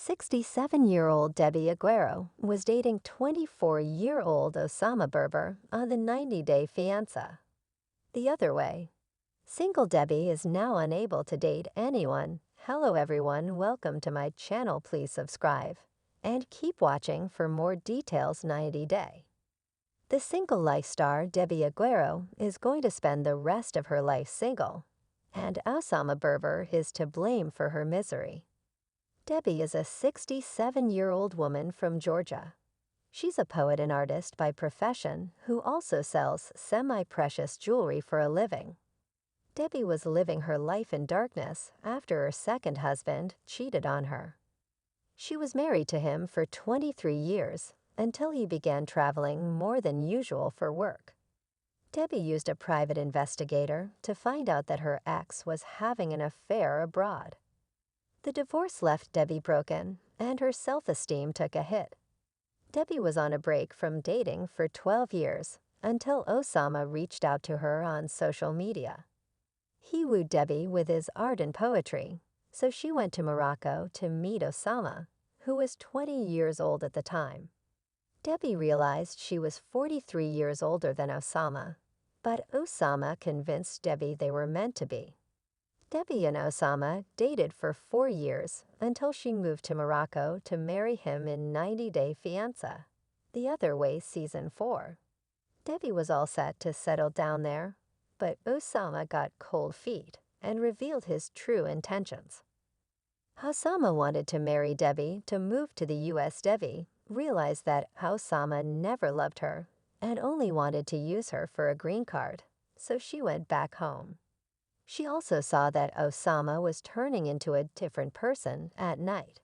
67-year-old Debbie Aguero was dating 24-year-old Oussama Berber on the 90-day Fiancé. The other way. Single Debbie is now unable to date anyone. Hello everyone, welcome to my channel. Please subscribe and keep watching for more details. 90-day. The single life star Debbie Aguero is going to spend the rest of her life single, and Oussama Berber is to blame for her misery. Debbie is a 67-year-old woman from Georgia. She's a poet and artist by profession who also sells semi-precious jewelry for a living. Debbie was living her life in darkness after her second husband cheated on her. She was married to him for 23 years until he began traveling more than usual for work. Debbie used a private investigator to find out that her ex was having an affair abroad. The divorce left Debbie broken, and her self-esteem took a hit. Debbie was on a break from dating for 12 years until Oussama reached out to her on social media. He wooed Debbie with his art and poetry, so she went to Morocco to meet Oussama, who was 20 years old at the time. Debbie realized she was 43 years older than Oussama, but Oussama convinced Debbie they were meant to be. Debbie and Oussama dated for 4 years until she moved to Morocco to marry him in 90-day Fiancé. The Other Way Season 4. Debbie was all set to settle down there, but Oussama got cold feet and revealed his true intentions. Oussama wanted to marry Debbie to move to the U.S. Debbie realized that Oussama never loved her and only wanted to use her for a green card, so she went back home. She also saw that Oussama was turning into a different person at night.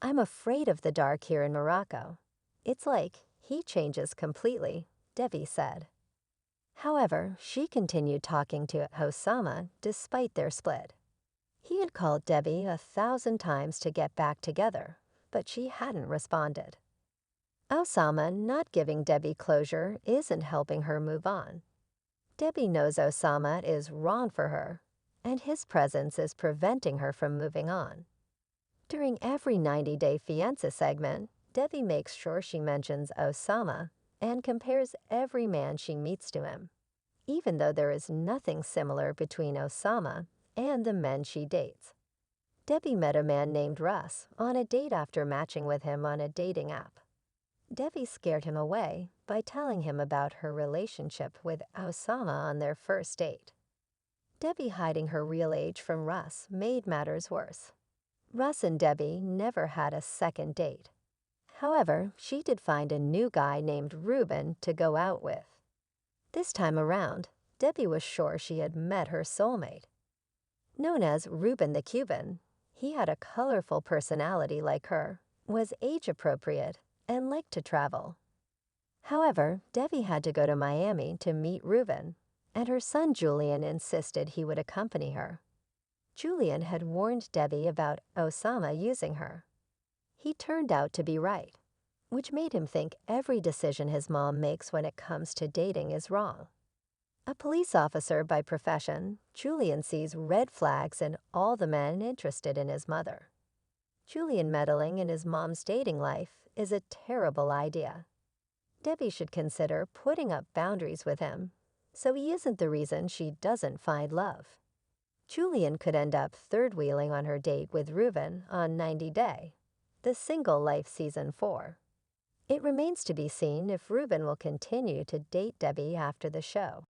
"I'm afraid of the dark here in Morocco. It's like he changes completely," Debbie said. However, she continued talking to Oussama despite their split. He had called Debbie 1,000 times to get back together, but she hadn't responded. Oussama not giving Debbie closure isn't helping her move on. Debbie knows Oussama is wrong for her, and his presence is preventing her from moving on. During every 90-day Fiancé segment, Debbie makes sure she mentions Oussama and compares every man she meets to him, even though there is nothing similar between Oussama and the men she dates. Debbie met a man named Russ on a date after matching with him on a dating app. Debbie scared him away by telling him about her relationship with Oussama on their first date. Debbie hiding her real age from Russ made matters worse. Russ and Debbie never had a second date. However, she did find a new guy named Ruben to go out with. This time around, Debbie was sure she had met her soulmate. Known as Ruben the Cuban, he had a colorful personality like her, was age-appropriate, and liked to travel. However, Debbie had to go to Miami to meet Ruben, and her son Julian insisted he would accompany her. Julian had warned Debbie about Oussama using her. He turned out to be right, which made him think every decision his mom makes when it comes to dating is wrong. A police officer by profession, Julian sees red flags in all the men interested in his mother. Julian meddling in his mom's dating life is a terrible idea. Debbie should consider putting up boundaries with him, so he isn't the reason she doesn't find love. Julian could end up third-wheeling on her date with Ruben on 90-day, the Single Life Season 4. It remains to be seen if Ruben will continue to date Debbie after the show.